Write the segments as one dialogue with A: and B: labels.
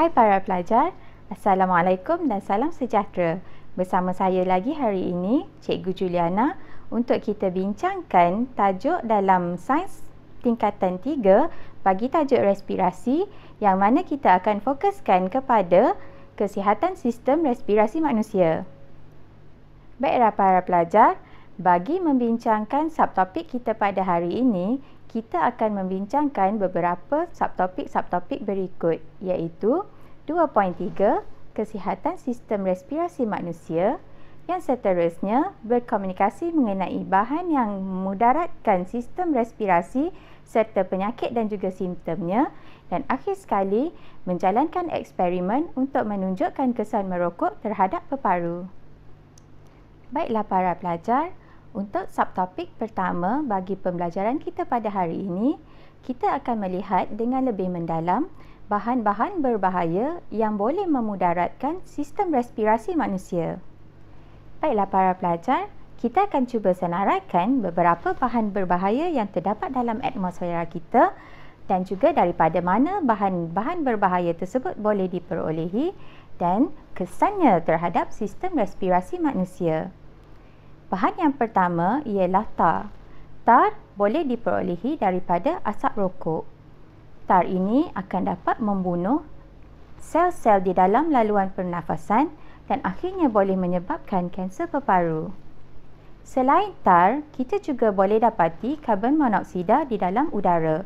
A: Hai para pelajar, Assalamualaikum dan salam sejahtera. Bersama saya lagi hari ini, Cikgu Juliana, untuk kita bincangkan tajuk dalam sains tingkatan 3 bagi tajuk respirasi yang mana kita akan fokuskan kepada kesihatan sistem respirasi manusia. Baiklah para pelajar, bagi membincangkan subtopik kita pada hari ini, kita akan membincangkan beberapa subtopik berikut, iaitu 2.3 Kesihatan Sistem Respirasi Manusia, yang seterusnya berkomunikasi mengenai bahan yang memudaratkan sistem respirasi serta penyakit dan juga simptomnya, dan akhir sekali menjalankan eksperimen untuk menunjukkan kesan merokok terhadap peparu. Baiklah para pelajar, untuk subtopik pertama bagi pembelajaran kita pada hari ini, kita akan melihat dengan lebih mendalam bahan-bahan berbahaya yang boleh memudaratkan sistem respirasi manusia. Baiklah para pelajar, kita akan cuba senaraikan beberapa bahan berbahaya yang terdapat dalam atmosfera kita dan juga daripada mana bahan-bahan berbahaya tersebut boleh diperolehi dan kesannya terhadap sistem respirasi manusia. Bahan yang pertama ialah tar. Tar boleh diperolehi daripada asap rokok. Tar ini akan dapat membunuh sel-sel di dalam laluan pernafasan dan akhirnya boleh menyebabkan kanser peparu. Selain tar, kita juga boleh dapati karbon monoksida di dalam udara.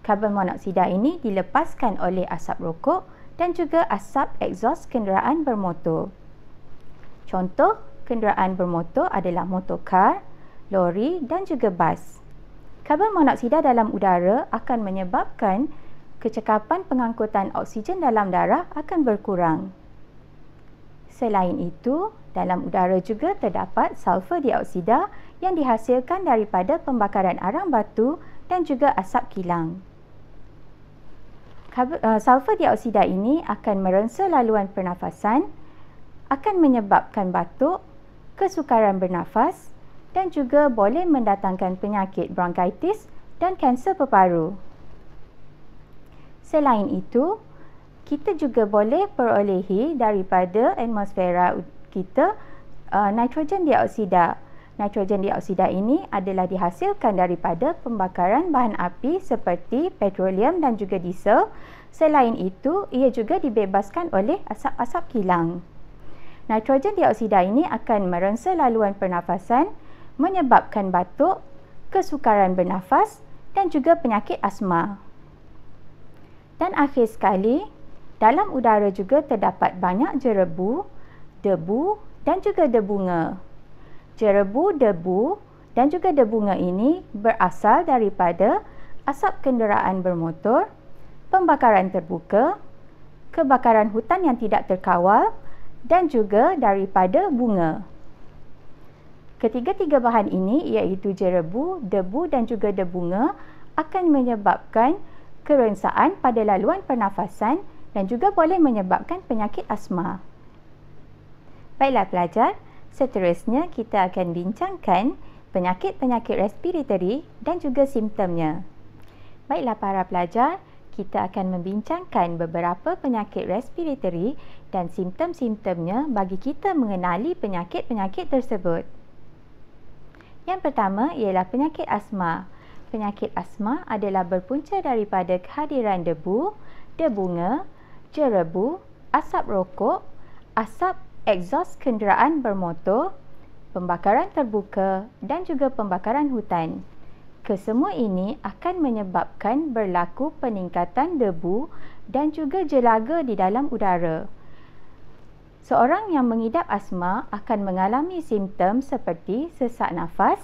A: Karbon monoksida ini dilepaskan oleh asap rokok dan juga asap egzos kenderaan bermotor. Contoh kenderaan bermotor adalah motorkar, lori dan juga bas. Karbon monoksida dalam udara akan menyebabkan kecekapan pengangkutan oksigen dalam darah akan berkurang. Selain itu, dalam udara juga terdapat sulfur dioksida yang dihasilkan daripada pembakaran arang batu dan juga asap kilang. Sulfur dioksida ini akan merengsa laluan pernafasan, akan menyebabkan batuk, kesukaran bernafas dan juga boleh mendatangkan penyakit bronkitis dan kanser peparu. Selain itu, kita juga boleh perolehi daripada atmosfera kita nitrogen dioksida. Nitrogen dioksida ini adalah dihasilkan daripada pembakaran bahan api seperti petroleum dan juga diesel. Selain itu, ia juga dibebaskan oleh asap-asap kilang. Nitrogen dioksida ini akan merengsa laluan pernafasan, menyebabkan batuk, kesukaran bernafas dan juga penyakit asma. Dan akhir sekali, dalam udara juga terdapat banyak jerebu, debu dan juga debunga. Jerebu, debu dan juga debunga ini berasal daripada asap kenderaan bermotor, pembakaran terbuka, kebakaran hutan yang tidak terkawal dan juga daripada bunga. Ketiga-tiga bahan ini iaitu jerebu, debu dan juga debunga akan menyebabkan kerengsaan pada laluan pernafasan dan juga boleh menyebabkan penyakit asma. Baiklah pelajar, seterusnya kita akan bincangkan penyakit-penyakit respiratory dan juga simptomnya. Baiklah para pelajar, kita akan membincangkan beberapa penyakit respiratory dan simptom-simptomnya bagi kita mengenali penyakit-penyakit tersebut. Yang pertama ialah penyakit asma. Penyakit asma adalah berpunca daripada kehadiran debu, debunga, jerebu, asap rokok, asap egzos kenderaan bermotor, pembakaran terbuka dan juga pembakaran hutan. Kesemua ini akan menyebabkan berlaku peningkatan debu dan juga jelaga di dalam udara. Seorang yang mengidap asma akan mengalami simptom seperti sesak nafas,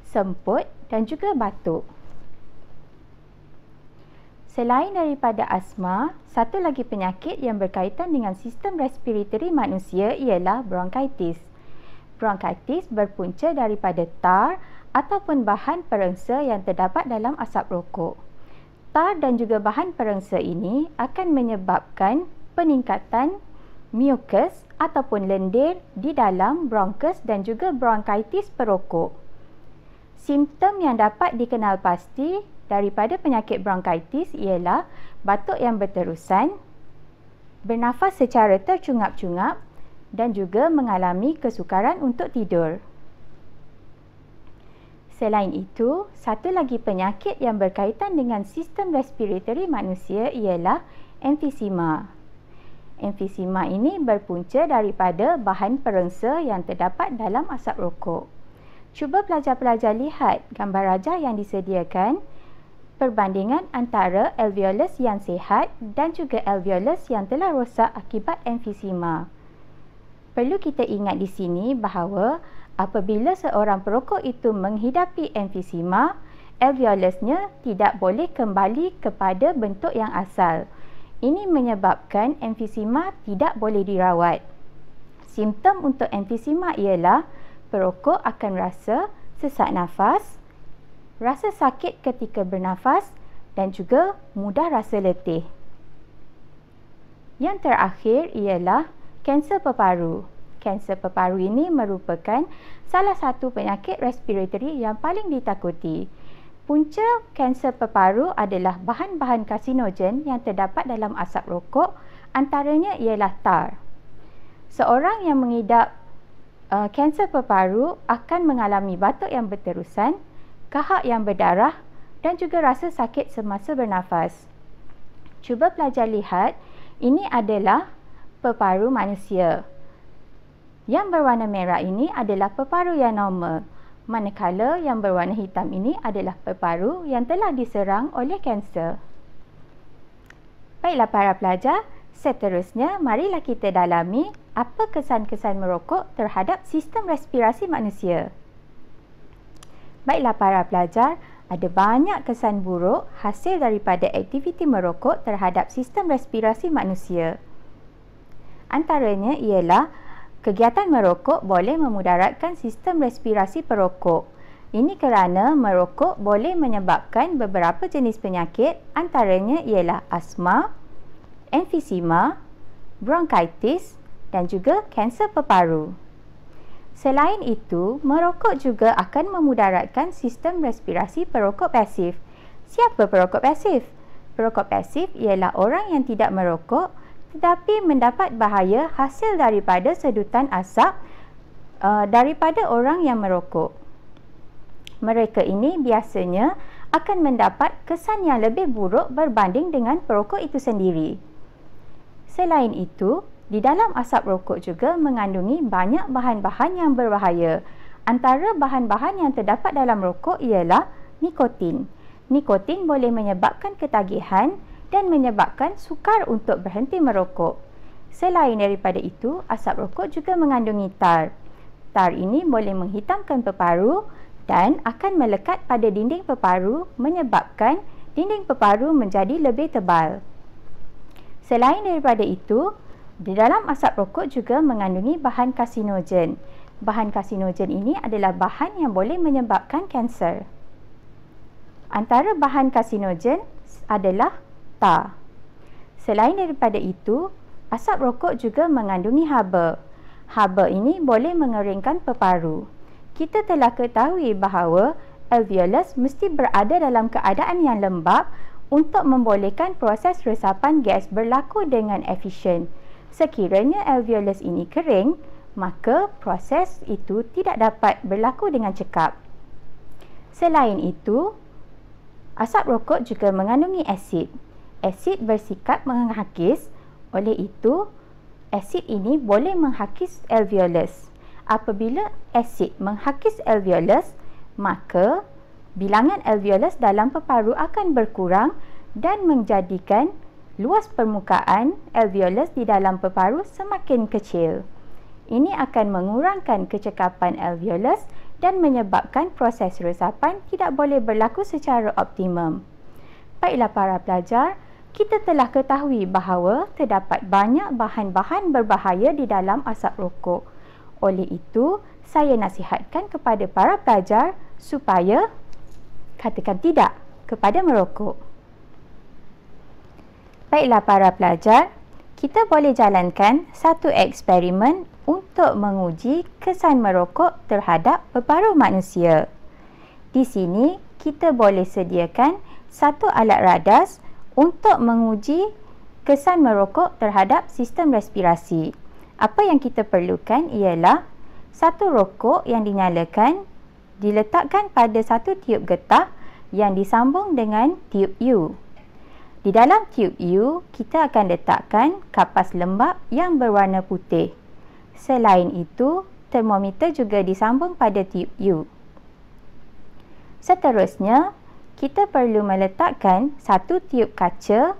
A: semput dan juga batuk. Selain daripada asma, satu lagi penyakit yang berkaitan dengan sistem respiratory manusia ialah bronkitis. Bronkitis berpunca daripada tar ataupun bahan perengsa yang terdapat dalam asap rokok. Tar dan juga bahan perengsa ini akan menyebabkan peningkatan mucus ataupun lendir di dalam bronkus dan juga bronkitis perokok. Simptom yang dapat dikenal pasti daripada penyakit bronkitis ialah batuk yang berterusan, bernafas secara tercungap-cungap dan juga mengalami kesukaran untuk tidur. Selain itu, satu lagi penyakit yang berkaitan dengan sistem respiratory manusia ialah emfisema. Emfisema ini berpunca daripada bahan perengsa yang terdapat dalam asap rokok. Cuba pelajar-pelajar lihat gambar rajah yang disediakan, perbandingan antara alveolus yang sihat dan juga alveolus yang telah rosak akibat emfisema. Perlu kita ingat di sini bahawa apabila seorang perokok itu menghidapi emfisema, alveolusnya tidak boleh kembali kepada bentuk yang asal. Ini menyebabkan emfisema tidak boleh dirawat. Simptom untuk emfisema ialah perokok akan rasa sesak nafas, rasa sakit ketika bernafas dan juga mudah rasa letih. Yang terakhir ialah kanser peparu. Kanser peparu ini merupakan salah satu penyakit respiratory yang paling ditakuti. Punca kanser peparu adalah bahan-bahan karsinogen yang terdapat dalam asap rokok, antaranya ialah tar. Seorang yang mengidap kanser peparu akan mengalami batuk yang berterusan, kahak yang berdarah dan juga rasa sakit semasa bernafas. Cuba pelajar lihat, ini adalah peparu manusia. Yang berwarna merah ini adalah peparu yang normal, manakala yang berwarna hitam ini adalah peparu yang telah diserang oleh kanser. Baiklah para pelajar, seterusnya marilah kita dalami apa kesan-kesan merokok terhadap sistem respirasi manusia. Baiklah para pelajar, ada banyak kesan buruk hasil daripada aktiviti merokok terhadap sistem respirasi manusia. Antaranya ialah kegiatan merokok boleh memudaratkan sistem respirasi perokok. Ini kerana merokok boleh menyebabkan beberapa jenis penyakit, antaranya ialah asma, emfisema, bronkitis dan juga kanser peparu. Selain itu, merokok juga akan memudaratkan sistem respirasi perokok pasif. Siapa perokok pasif? Perokok pasif ialah orang yang tidak merokok tetapi mendapat bahaya hasil daripada sedutan asap daripada orang yang merokok. Mereka ini biasanya akan mendapat kesan yang lebih buruk berbanding dengan perokok itu sendiri. Selain itu, di dalam asap rokok juga mengandungi banyak bahan-bahan yang berbahaya. Antara bahan-bahan yang terdapat dalam rokok ialah nikotin. Nikotin boleh menyebabkan ketagihan dan menyebabkan sukar untuk berhenti merokok. Selain daripada itu, asap rokok juga mengandungi tar. Tar ini boleh menghitamkan peparu dan akan melekat pada dinding peparu menyebabkan dinding peparu menjadi lebih tebal. Selain daripada itu, di dalam asap rokok juga mengandungi bahan karsinogen. Bahan karsinogen ini adalah bahan yang boleh menyebabkan kanser. Antara bahan karsinogen adalah tar. Selain daripada itu, asap rokok juga mengandungi haba. Haba ini boleh mengeringkan peparu. Kita telah ketahui bahawa alveolus mesti berada dalam keadaan yang lembap untuk membolehkan proses resapan gas berlaku dengan efisien. Sekiranya alveolus ini kering, maka proses itu tidak dapat berlaku dengan cekap. Selain itu, asap rokok juga mengandungi asid. Asid bersikap menghakis, oleh itu, asid ini boleh menghakis alveolus. Apabila asid menghakis alveolus, maka bilangan alveolus dalam peparu akan berkurang dan menjadikan luas permukaan alveolus di dalam peparu semakin kecil. Ini akan mengurangkan kecekapan alveolus dan menyebabkan proses resapan tidak boleh berlaku secara optimum. Baiklah para pelajar, kita telah ketahui bahawa terdapat banyak bahan-bahan berbahaya di dalam asap rokok. Oleh itu, saya nasihatkan kepada para pelajar supaya katakan tidak kepada merokok. Baiklah para pelajar, kita boleh jalankan satu eksperimen untuk menguji kesan merokok terhadap peparu manusia. Di sini, kita boleh sediakan satu alat radas untuk menguji kesan merokok terhadap sistem respirasi. Apa yang kita perlukan ialah satu rokok yang dinyalakan diletakkan pada satu tiub getah yang disambung dengan tiub U. Di dalam tiub U, kita akan letakkan kapas lembap yang berwarna putih. Selain itu, termometer juga disambung pada tiub U. Seterusnya, kita perlu meletakkan satu tiub kaca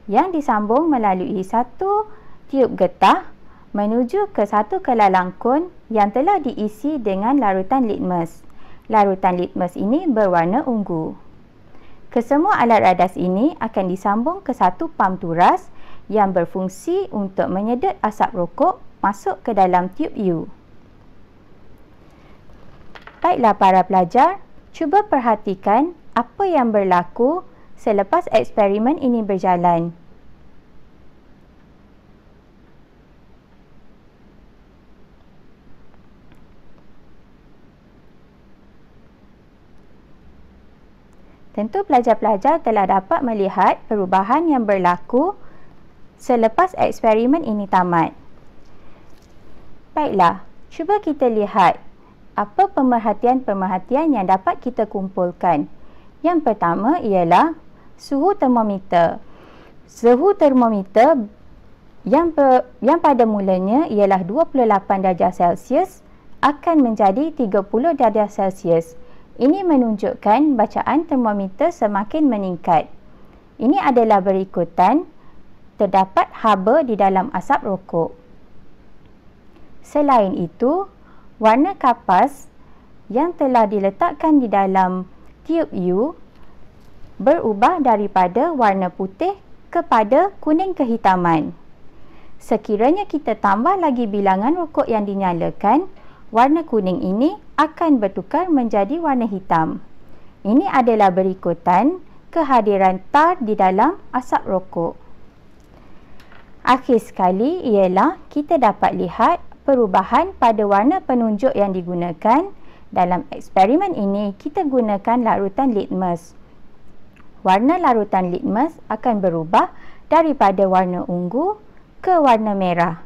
A: yang disambung melalui satu tiub getah menuju ke satu kelalangkun yang telah diisi dengan larutan litmus. Larutan litmus ini berwarna ungu. Kesemua alat radas ini akan disambung ke satu pam turas yang berfungsi untuk menyedot asap rokok masuk ke dalam tiub U. Baiklah para pelajar, cuba perhatikan apa yang berlaku selepas eksperimen ini berjalan. Tentu pelajar-pelajar telah dapat melihat perubahan yang berlaku selepas eksperimen ini tamat. Baiklah, cuba kita lihat apa pemerhatian-pemerhatian yang dapat kita kumpulkan. Yang pertama ialah suhu termometer. Suhu termometer yang pada mulanya ialah 28 darjah Celsius akan menjadi 30 darjah Celsius. Ini menunjukkan bacaan termometer semakin meningkat. Ini adalah berikutan terdapat haba di dalam asap rokok. Selain itu, warna kapas yang telah diletakkan di dalam tiub U berubah daripada warna putih kepada kuning kehitaman. Sekiranya kita tambah lagi bilangan rokok yang dinyalakan, warna kuning ini akan bertukar menjadi warna hitam. Ini adalah berikutan kehadiran tar di dalam asap rokok. Akhir sekali ialah kita dapat lihat perubahan pada warna penunjuk yang digunakan. Dalam eksperimen ini, kita gunakan larutan litmus. Warna larutan litmus akan berubah daripada warna ungu ke warna merah.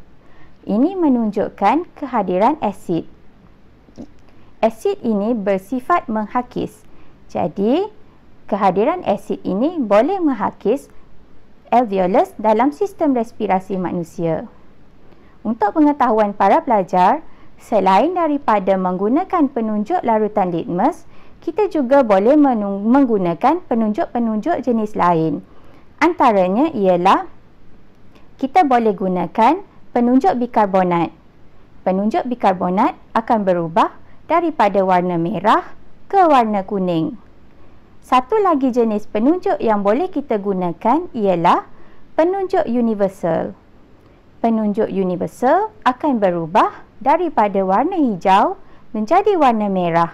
A: Ini menunjukkan kehadiran asid. Asid ini bersifat menghakis. Jadi, kehadiran asid ini boleh menghakis alveolus dalam sistem respirasi manusia. Untuk pengetahuan para pelajar, selain daripada menggunakan penunjuk larutan litmus, kita juga boleh menggunakan penunjuk-penunjuk jenis lain. Antaranya ialah kita boleh gunakan penunjuk bikarbonat. Penunjuk bikarbonat akan berubah daripada warna merah ke warna kuning. Satu lagi jenis penunjuk yang boleh kita gunakan ialah penunjuk universal. Penunjuk universal akan berubah daripada warna hijau menjadi warna merah.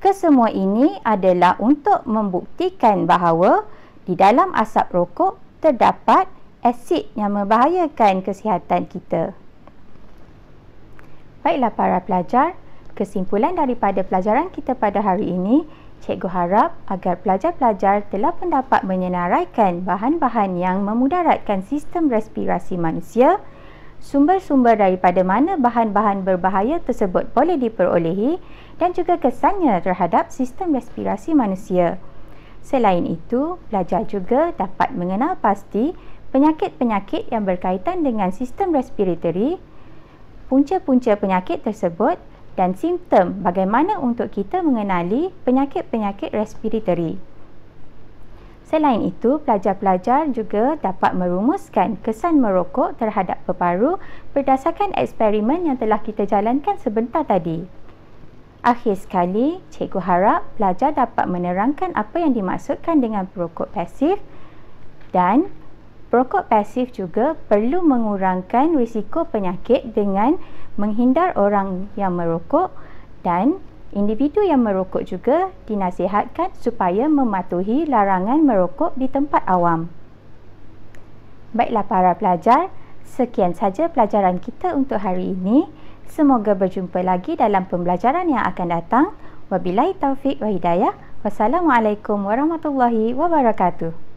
A: Kesemua ini adalah untuk membuktikan bahawa di dalam asap rokok terdapat asid yang membahayakan kesihatan kita. Baiklah para pelajar, kesimpulan daripada pelajaran kita pada hari ini, cikgu harap agar pelajar-pelajar telah pun dapat menyenaraikan bahan-bahan yang memudaratkan sistem respirasi manusia, sumber-sumber daripada mana bahan-bahan berbahaya tersebut boleh diperolehi dan juga kesannya terhadap sistem respirasi manusia. Selain itu, pelajar juga dapat mengenal pasti penyakit-penyakit yang berkaitan dengan sistem respiratory, punca-punca penyakit tersebut dan simptom bagaimana untuk kita mengenali penyakit-penyakit respiratory. Selain itu, pelajar-pelajar juga dapat merumuskan kesan merokok terhadap peparu berdasarkan eksperimen yang telah kita jalankan sebentar tadi. Akhir sekali, cikgu harap pelajar dapat menerangkan apa yang dimaksudkan dengan perokok pasif dan perokok pasif juga perlu mengurangkan risiko penyakit dengan menghindar orang yang merokok dan individu yang merokok juga dinasihatkan supaya mematuhi larangan merokok di tempat awam. Baiklah para pelajar, sekian saja pelajaran kita untuk hari ini. Semoga berjumpa lagi dalam pembelajaran yang akan datang. Wabillahi taufiq wa hidayah. Wassalamualaikum warahmatullahi wabarakatuh.